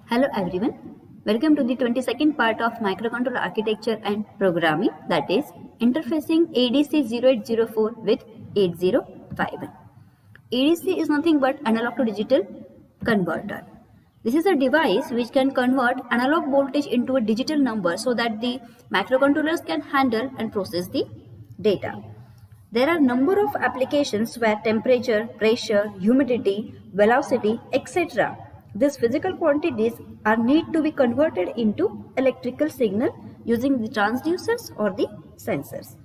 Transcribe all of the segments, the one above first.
Hello everyone, welcome to the 22nd part of microcontroller architecture and programming, that is interfacing ADC 0804 with 8051. ADC is nothing but analog to digital converter. This is a device which can convert analog voltage into a digital number so that the microcontrollers can handle and process the data. There are a number of applications where temperature, pressure, humidity, velocity, etc. These physical quantities are need to be converted into electrical signal using the transducers or the sensors.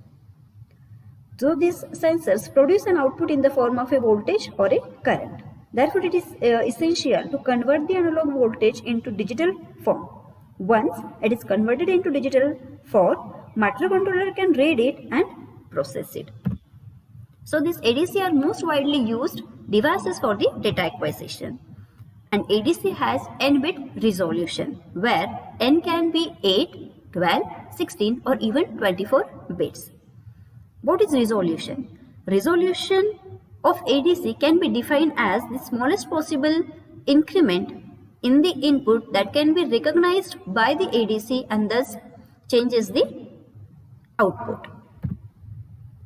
So these sensors produce an output in the form of a voltage or a current. Therefore, it is essential to convert the analog voltage into digital form. Once it is converted into digital form, microcontroller can read it and process it. So these ADC are most widely used devices for the data acquisition. An ADC has n-bit resolution where n can be 8, 12, 16 or even 24 bits. What is resolution? Resolution of ADC can be defined as the smallest possible increment in the input that can be recognized by the ADC and thus changes the output.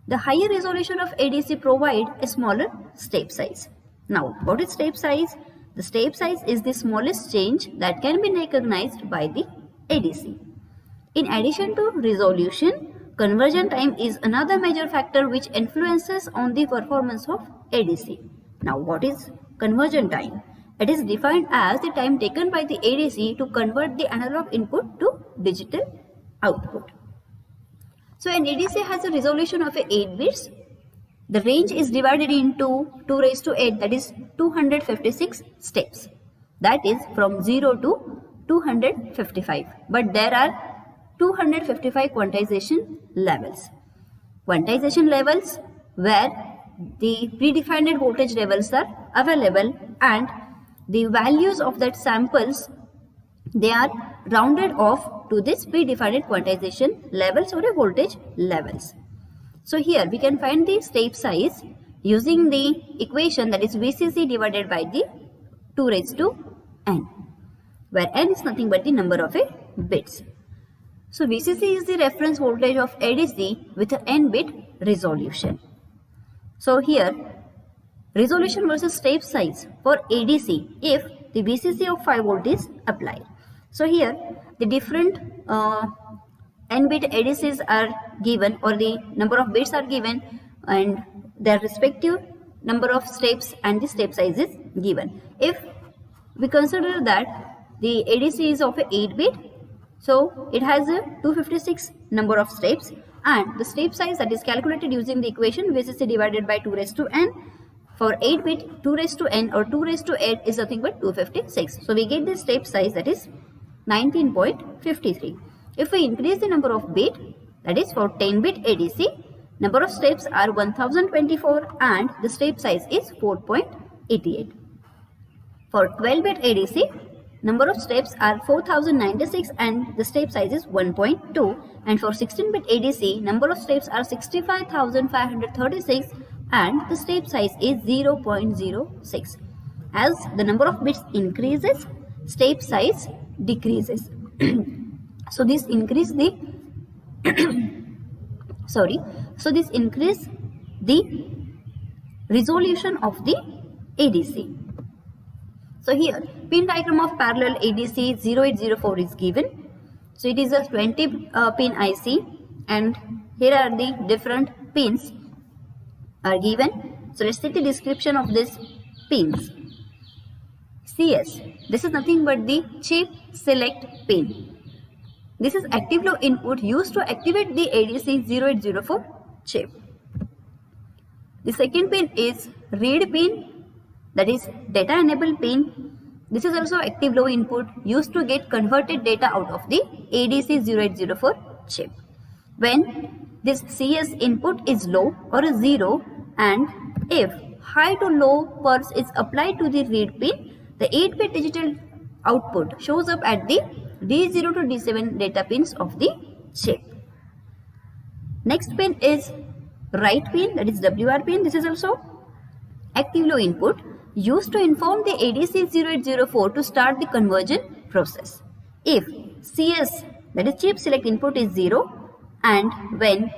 The higher resolution of ADC provide a smaller step size. Now, what is step size? The step size is the smallest change that can be recognized by the ADC. In addition to resolution, conversion time is another major factor which influences on the performance of ADC. Now, what is conversion time? It is defined as the time taken by the ADC to convert the analog input to digital output. So an ADC has a resolution of 8 bits. The range is divided into 2 raised to 8, that is 256 steps. That is from 0 to 255. But there are 255 quantization levels. Quantization levels where the predefined voltage levels are available and the values of that samples, they are rounded off to this predefined quantization levels or a voltage levels. So here we can find the step size using the equation, that is VCC divided by the 2 raised to n, where n is nothing but the number of bits. So VCC is the reference voltage of ADC with an n-bit resolution. So here resolution versus step size for ADC if the VCC of 5 volt is applied. So here the different n-bit ADCs are given, or the number of bits are given and their respective number of steps and the step size is given. If we consider that the ADC is of 8-bit, so it has a 256 number of steps and the step size that is calculated using the equation VCC divided by 2 raised to n. For 8-bit 2 raised to n or 2 raised to 8 is nothing but 256. So we get the step size, that is 19.53. If we increase the number of bit, that is for 10-bit ADC, number of steps are 1024 and the step size is 4.88. For 12-bit ADC, number of steps are 4096 and the step size is 1.2, and for 16-bit ADC, number of steps are 65536 and the step size is 0.06. As the number of bits increases, step size decreases. So this increase the this increase the resolution of the ADC. So here pin diagram of parallel ADC 0804 is given. So it is a 20 pin IC and here are the different pins are given. So let's take the description of these pins. CS, this is nothing but the chip select pin. This is active low input used to activate the ADC 0804 chip. The second pin is read pin, that is data enable pin. This is also active low input used to get converted data out of the ADC 0804 chip. When this CS input is low or a 0 and if high to low pulse is applied to the read pin, the 8-bit digital output shows up at the D0 to D7 data pins of the chip. Next pin is write pin, that is WR pin. This is also active low input used to inform the ADC 0804 to start the conversion process. If CS, that is chip select input, is 0, and when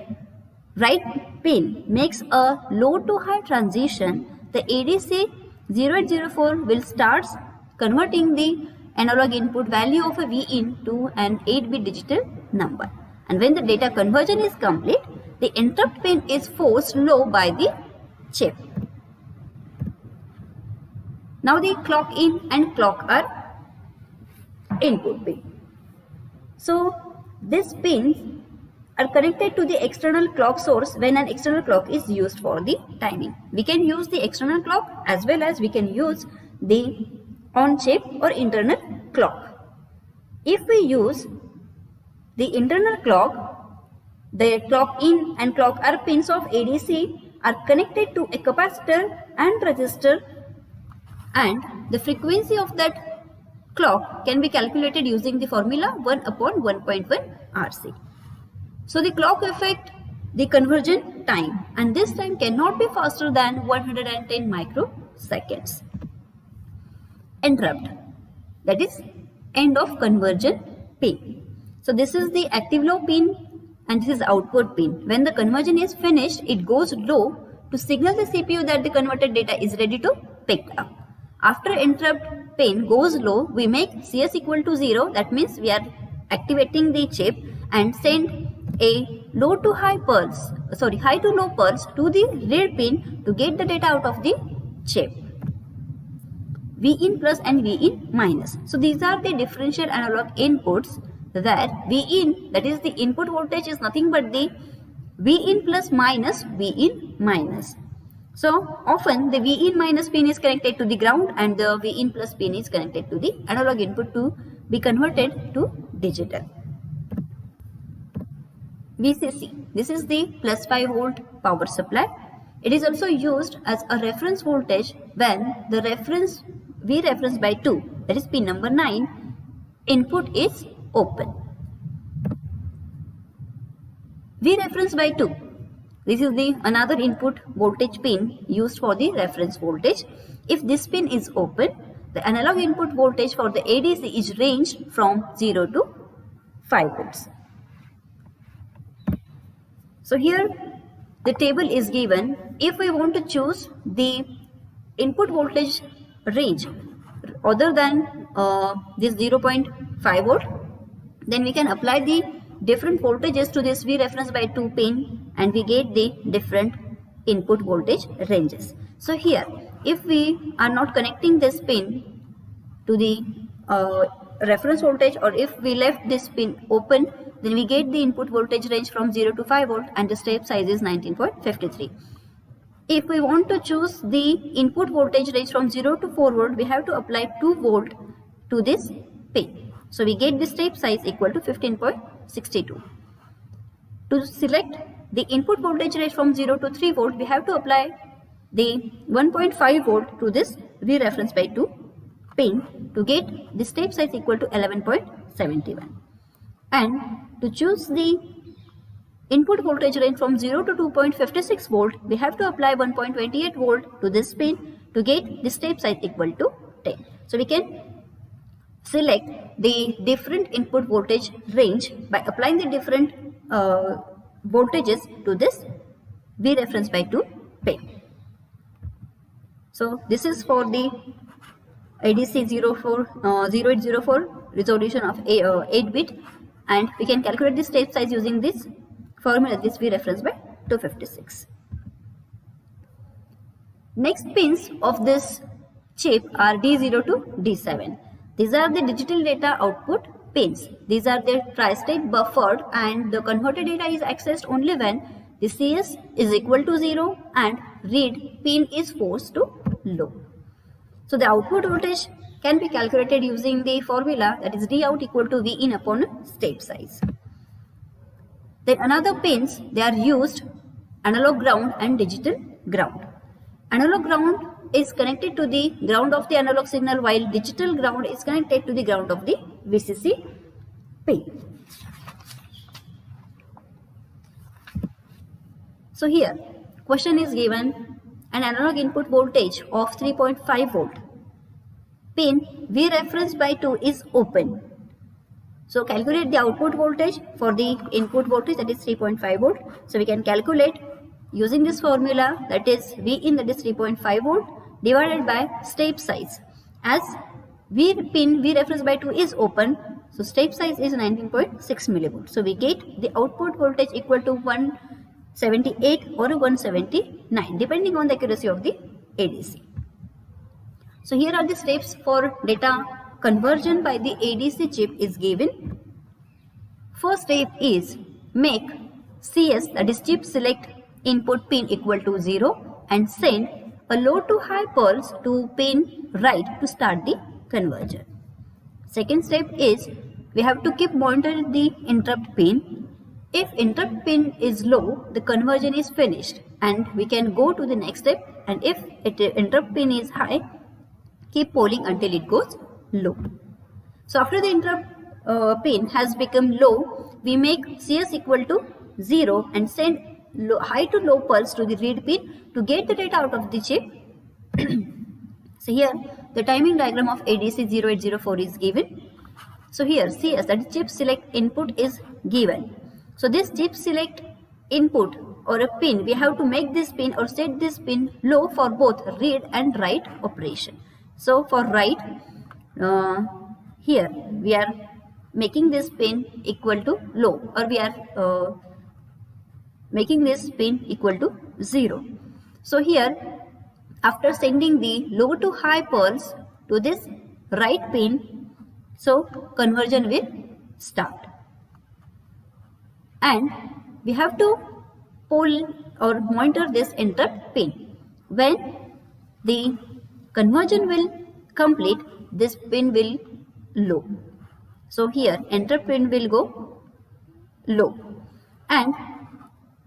right pin makes a low to high transition, the ADC 0804 will start converting the analog input value of a Vin to an 8-bit digital number. And when the data conversion is complete, the interrupt pin is forced low by the chip. Now the clock in and clock are input pin. So these pins are connected to the external clock source when an external clock is used for the timing. We can use the external clock as well as we can use the on-chip or internal clock. If we use the internal clock, the clock in and clock out pins of ADC are connected to a capacitor and resistor, and the frequency of that clock can be calculated using the formula 1 upon 1.1 RC. So the clock affects the conversion time, and this time cannot be faster than 110 microseconds. Interrupt, that is end of conversion pin. So this is the active low pin and this is output pin. When the conversion is finished, it goes low to signal the CPU that the converted data is ready to pick up. After interrupt pin goes low, we make CS equal to 0. That means we are activating the chip and send a low to high pulse, high to low pulse to the read pin to get the data out of the chip. Vin plus and Vin minus. So these are the differential analog inputs, that Vin, that is the input voltage, is nothing but the Vin plus minus Vin minus. So often the Vin minus pin is connected to the ground and the Vin plus pin is connected to the analog input to be converted to digital. VCC, this is the plus 5 volt power supply. It is also used as a reference voltage when the reference V reference by 2, that is pin number 9, input is open. V reference by 2, this is the another input voltage pin used for the reference voltage. If this pin is open, the analog input voltage for the ADC is ranged from 0 to 5 volts. So here the table is given. If we want to choose the input voltage range other than this 0.5 volt, then we can apply the different voltages to this V reference by 2 pin and we get the different input voltage ranges. So here, if we are not connecting this pin to the reference voltage, or if we left this pin open, then we get the input voltage range from 0 to 5 volt and the step size is 19.53. If we want to choose the input voltage range from 0 to 4 volt, we have to apply 2 volt to this pin. So we get the step size equal to 15.62. To select the input voltage range from 0 to 3 volt, we have to apply the 1.5 volt to this V reference by 2 pin to get the step size equal to 11.71. And to choose the input voltage range from 0 to 2.56 volt, we have to apply 1.28 volt to this pin to get the step size equal to 10. So we can select the different input voltage range by applying the different voltages to this V reference by 2 pin. So this is for the ADC 0804 resolution of 8-bit, and we can calculate the step size using this formula, this V reference by 256. Next pins of this chip are D0 to D7. These are the digital data output pins. These are the tri-state buffered, and the converted data is accessed only when the CS is equal to 0 and read pin is forced to low. So the output voltage can be calculated using the formula, that is D out equal to V in upon step size. Then another pins, they are used analog ground and digital ground. Analog ground is connected to the ground of the analog signal, while digital ground is connected to the ground of the VCC pin. So here question is given, an analog input voltage of 3.5 volt pin V reference by 2 is open. So calculate the output voltage for the input voltage, that is 3.5 volt. So we can calculate using this formula, that is V in, that is 3.5 volt divided by step size. As pin V reference by 2 is open, so step size is 19.6 millivolts. So we get the output voltage equal to 178 or 179 depending on the accuracy of the ADC. So here are the steps for data conversion by the ADC chip is given. First step is make CS, that is chip select input pin, equal to 0 and send a low to high pulse to pin right to start the conversion. Second step is we have to keep monitoring the interrupt pin. If interrupt pin is low, the conversion is finished and we can go to the next step, and if interrupt pin is high, keep polling until it goes low. So after the interrupt pin has become low, we make CS equal to 0 and send high to low pulse to the read pin to get the data out of the chip. So here the timing diagram of ADC 0804 is given. So here CS, that is chip select input, is given. So this chip select input or a pin, we have to make this pin or set this pin low for both read and write operation. So for write, here we are making this pin equal to low, or we are making this pin equal to 0. So here after sending the low to high pulse to this write pin, so conversion will start. And we have to poll or monitor this interrupt pin. When the conversion will complete, this pin will low. So here interrupt pin will go low. And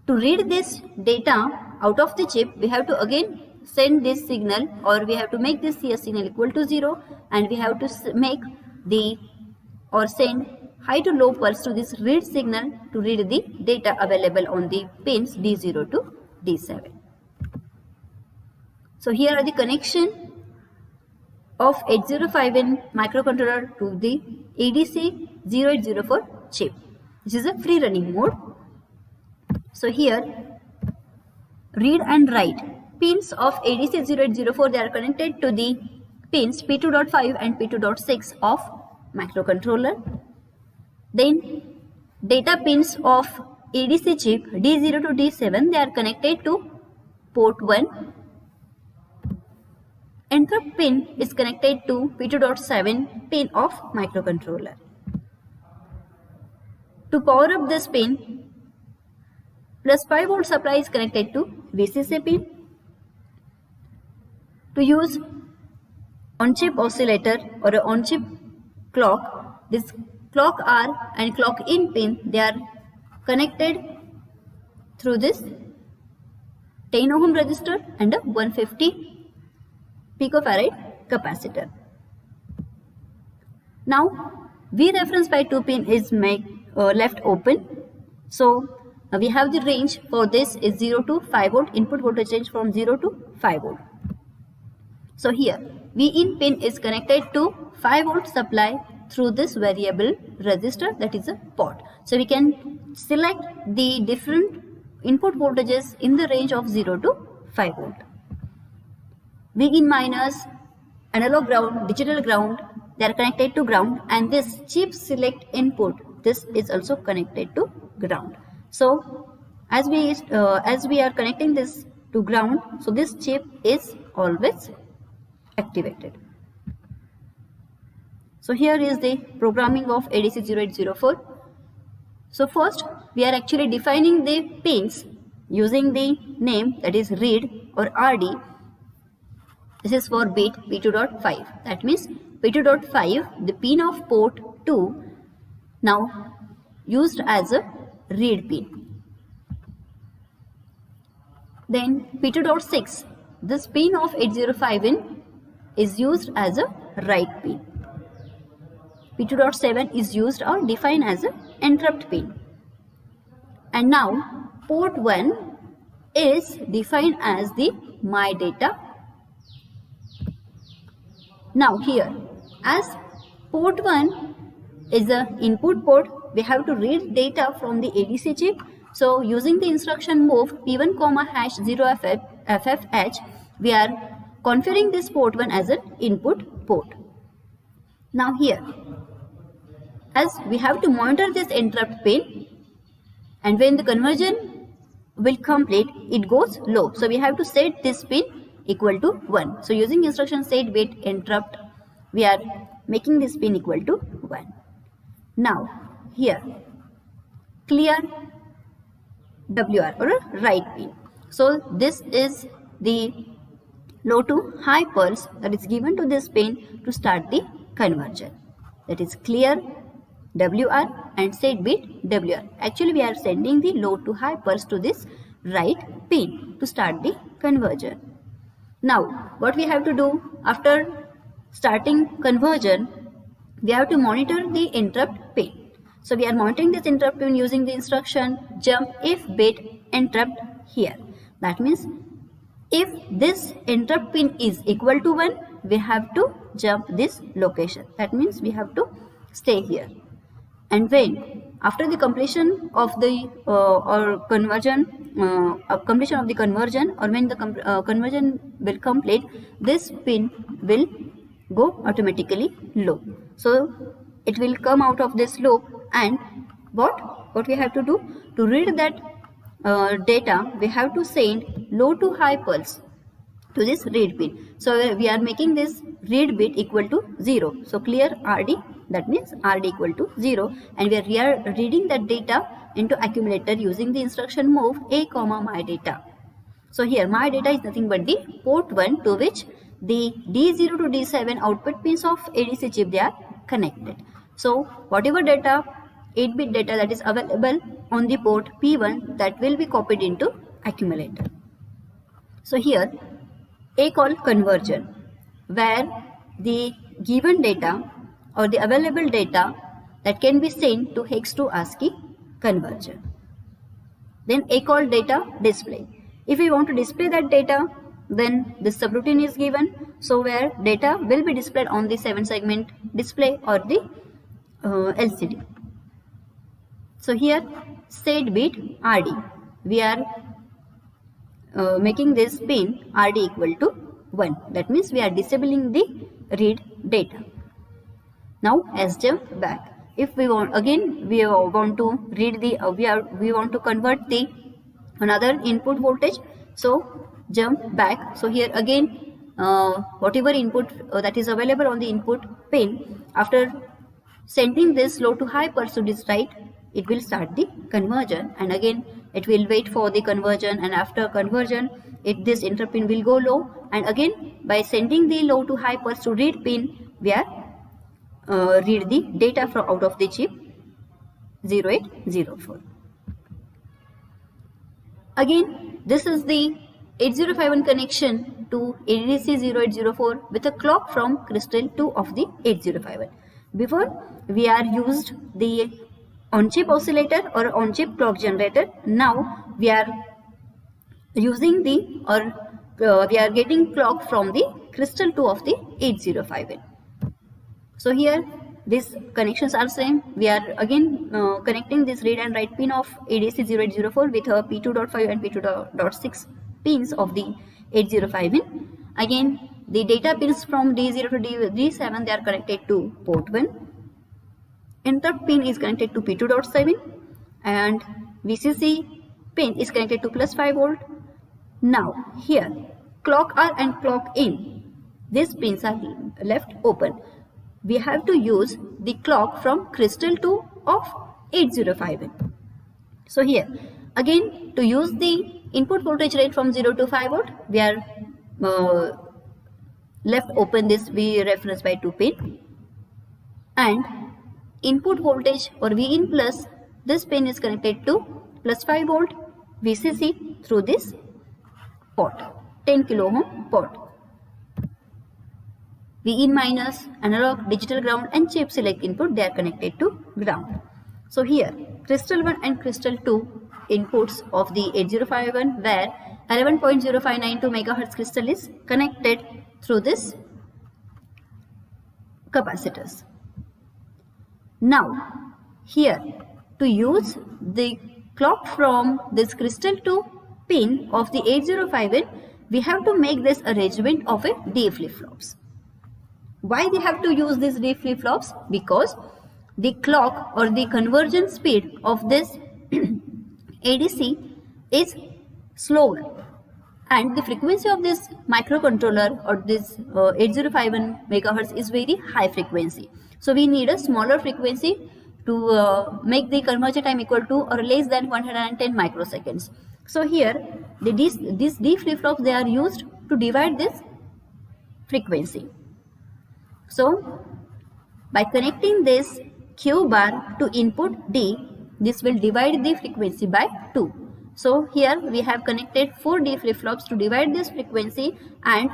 to read this data out of the chip, we have to again send this signal, or we have to make this CS signal equal to 0, and we have to make the or send high to low pulse to this read signal to read the data available on the pins D0 to D7. So here are the connection of 8051 microcontroller to the ADC 0804 chip. This is a free running mode. So here read and write pins of ADC 0804, they are connected to the pins P2.5 and P2.6 of microcontroller. Then data pins of ADC chip D0 to D7, they are connected to port 1. Interrupt pin is connected to P2.7 pin of microcontroller. To power up this pin, plus 5 volt supply is connected to VCC pin. To use on-chip oscillator or a on-chip clock, this clock R and clock in pin, they are connected through this 10 ohm resistor and a 150 picofarad capacitor. Now V reference by 2 pin is left open. So we have the range for this is 0 to 5 volt, input voltage range from 0 to 5 volt. So here V in pin is connected to 5 volt supply through this variable resistor, that is a pot. So we can select the different input voltages in the range of 0 to 5 volt. V in minus, analog ground, digital ground, they are connected to ground, and this chip select input, this is also connected to ground. So as we are connecting this to ground, so this chip is always activated. So here is the programming of ADC 0804. So first we are actually defining the pins using the name, that is read or RD. This is for bit P2.5. That means P2.5, the pin of port 2, now used as a read pin. Then P2.6, this pin of 8051 is used as a write pin. P2.7 is used or defined as an interrupt pin. And now port 1 is defined as the my data Now here, as port 1 is the input port, we have to read data from the ADC chip. So using the instruction move P1, #0FFH, we are configuring this port 1 as an input port. Now here, as we have to monitor this interrupt pin, and when the conversion will complete, it goes low. So we have to set this pin equal to 1. So using instruction set bit interrupt, we are making this pin equal to 1. Now here, clear WR or a write pin. So this is the low to high pulse that is given to this pin to start the conversion. That is clear WR and set bit WR. Actually, we are sending the low to high pulse to this write pin to start the conversion. Now, what we have to do after starting conversion, we have to monitor the interrupt pin. So we are monitoring this interrupt pin using the instruction jump if bit interrupt here. That means if this interrupt pin is equal to 1, we have to jump this location. That means we have to stay here. And when after the completion of the completion of the conversion, or when the conversion will complete, this pin will go automatically low. So it will come out of this loop, and what we have to do to read that data, we have to send low to high pulse to this read pin. So we are making this read bit equal to 0. So clear RD, that means RD equal to 0, and we are reading that data into accumulator using the instruction move A, my data. So here my data is nothing but the port 1 to which the D0 to D7 output pins of ADC chip, they are connected. So whatever data, 8-bit data that is available on the port P1, that will be copied into accumulator. So here ACALL conversion, where the given data or the available data that can be sent to hex to ASCII conversion. Then ACALL data display. If we want to display that data, then this subroutine is given. So where data will be displayed on the 7-segment display or the LCD. So here set bit RD, we are making this pin RD equal to 1. That means we are disabling the read data. Now as jump back. If we want, again we want to read the we want to convert the another input voltage. So jump back. So here again whatever input that is available on the input pin, after sending this low to high pulse to this right, it will start the conversion, and again it will wait for the conversion, and after conversion this interrupt pin will go low, and again by sending the low to high pulse to read pin, we are read the data from out of the chip 0804. Again, this is the 8051 connection to ADC 0804 with a clock from crystal 2 of the 8051. Before we are used the on-chip oscillator or on-chip clock generator. Now we are using the we are getting clock from the crystal 2 of the 8051. So here these connections are same. We are again connecting this read and write pin of ADC 0804 with a P2.5 and P2.6 pins of the 8051. Again the data pins from D0 to D7, they are connected to port 1. Interrupt pin is connected to P2.7 and VCC pin is connected to +5 volt. Now here clock R and clock in, these pins are left open. We have to use the clock from crystal 2 of 8051. So here again, to use the input voltage rate from 0 to 5 volt, we are left open this V reference by 2 pin, and input voltage or Vin plus, this pin is connected to +5 volt VCC through this port, 10 kilo ohm port. Vin minus, analog, digital ground and chip select input, they are connected to ground. So here crystal 1 and crystal 2 inputs of the 8051, where 11.0592 MHz crystal is connected through this capacitors. Now, here to use the clock from this crystal to pin of the 8051, we have to make this arrangement of a D flip-flops. Why we have to use these D flip-flops? Because the clock or the conversion speed of this ADC is slower, and the frequency of this microcontroller or this 8051 megahertz is very high frequency. So we need a smaller frequency to make the conversion time equal to or less than 110 microseconds. So here these D flip-flops, they are used to divide this frequency. So by connecting this Q bar to input D, this will divide the frequency by 2. So here we have connected 4 D flip-flops to divide this frequency and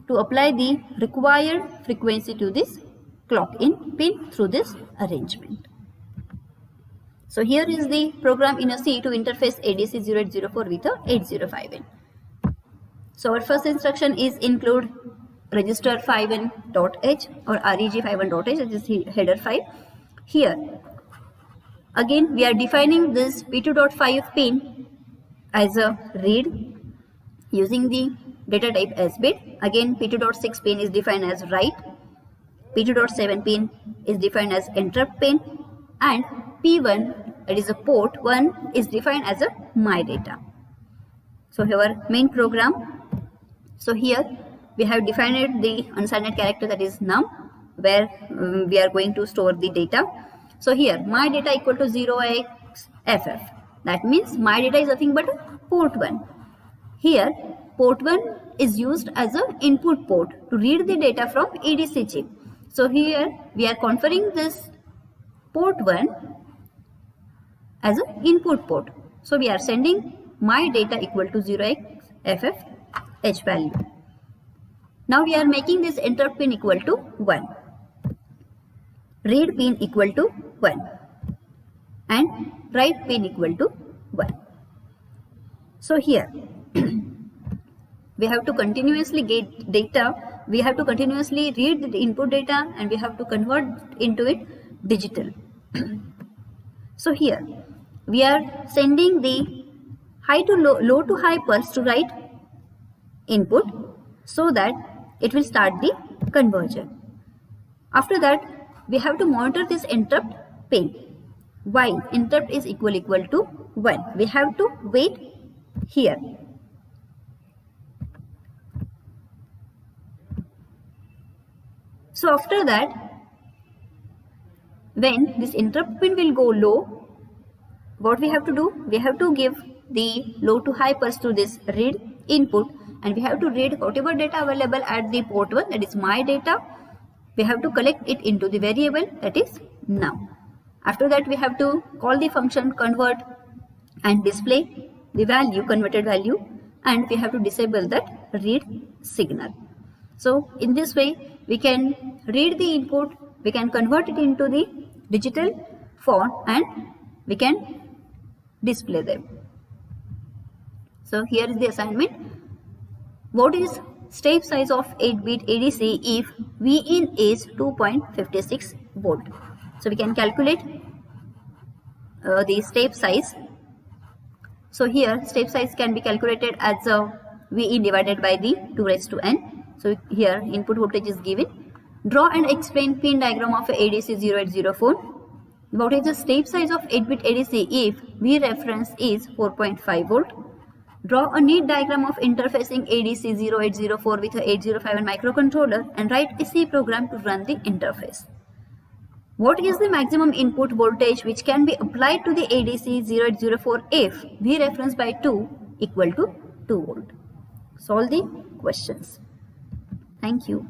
to apply the required frequency to this clock in pin through this arrangement. So here is the program in a C to interface ADC 0804 with a 8051. So our first instruction is include register 51.h or reg51.h, that is header file. Here again we are defining this P2.5 pin as a read using the data type as bit. Again P2.6 pin is defined as write, P2.7 pin is defined as interrupt pin, and P1, that is a port 1, is defined as a my data. So our main program. So here we have defined the unsigned character, that is num, where we are going to store the data. So here my data equal to 0xFF. That means my data is nothing but port 1. Here port 1 is used as an input port to read the data from ADC chip. So here we are conferring this port 1 as an input port. So we are sending my data equal to 0xFF H value. Now we are making this interrupt pin equal to 1, read pin equal to 1, and write pin equal to 1. So here we have to continuously get data, we have to continuously read the input data, and we have to convert into it digital. So here we are sending the high to low to high pulse to write input so that it will start the conversion. After that we have to monitor this interrupt pin. While interrupt is equal to 1, we have to wait here. So after that, when this interrupt pin will go low, what we have to do? We have to give the low to high pulse to this read input, and we have to read whatever data available at the port 1, that is my data. We have to collect it into the variable, that is now. After that we have to call the function convert and display the value, converted value, and we have to disable that read signal. So in this way we can read the input, we can convert it into the digital form, and we can display them. So here is the assignment. What is step size of 8-bit ADC if Vin is 2.56 volt? So we can calculate the step size. So here step size can be calculated as Vin divided by the 2 raised to n. So here input voltage is given. Draw and explain pin diagram of ADC 0804. What is the step size of 8-bit ADC if V reference is 4.5 volt? Draw a neat diagram of interfacing ADC 0804 with a 8051 microcontroller and write a C program to run the interface. What is the maximum input voltage which can be applied to the ADC 0804 if V reference by 2 equal to 2 volt? Solve the questions. Thank you.